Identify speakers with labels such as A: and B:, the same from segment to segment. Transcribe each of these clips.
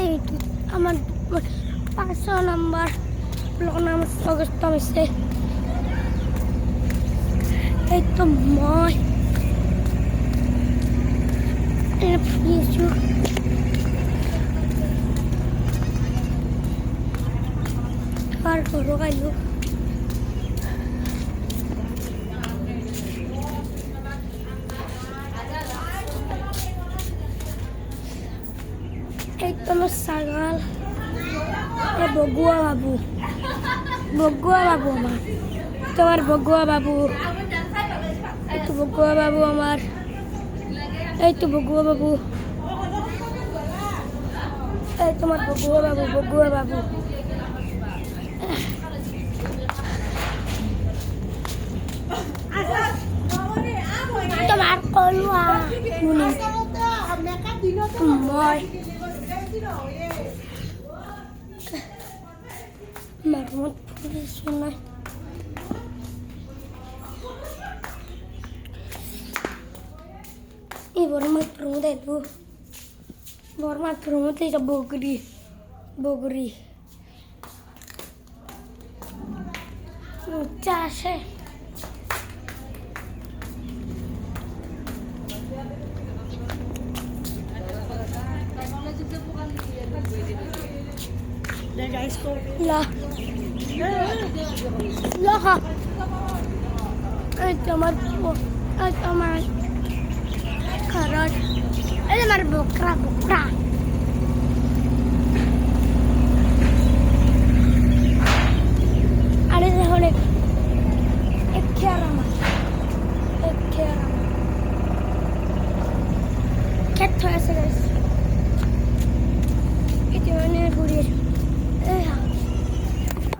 A: এই আমার 500 number blog নাম অগস্ট মিশে এই তো মই কিছু আর করো গাইলো এই তো আমার ছাগল বগুয়া বাবু আমার তোমার বগুয়া বাবু এই তো বগুয়া বাবু আমার এই তো বগুয়া বাবু এই তোমার বগুয়া বাবু তোমার কলুয়া মই মারমত পুলিশ শোনায় এই বর্মাত্র মধ্যে এটা বগরি চাষে আমার খারাপ আমার বকরা আরে দেখুন এক খেয়ার আমার খেত হয়ে আছে এটি মানে ঘুরিয়ে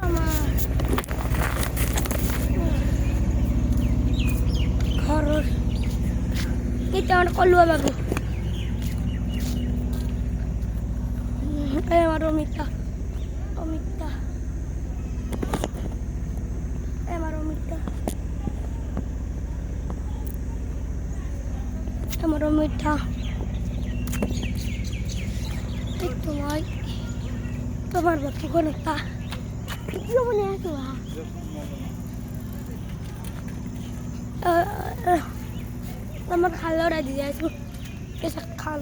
A: আমার ঘরের এটা আমার কলুয়া বাবু আমার অমিতা তোমার বাপু কোনটা মনে আছে আমার খালোরা দিয়ে আসবো এসব খাল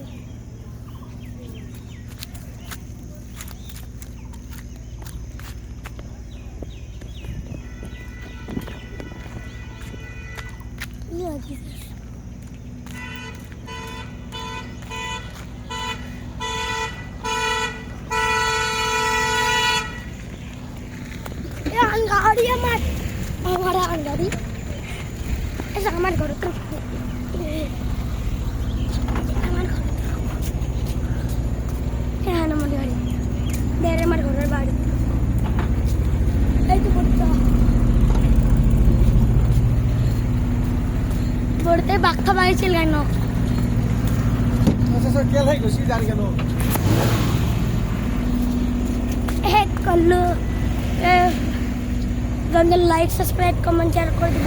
A: anggaടി আমার anggaടി এসব আমার ঘরে তো আমার ঘরে হ্যাঁ আমার গাড়ি দেড় আমার ঘরের বাড়ি এই তো পড়তে বাক্কা বাইছিল কেন
B: আচ্ছা কে লাইক বেশি জানি কেন
A: লাইক সাবস্ক্রাইব কমেন্ট শেয়ার করে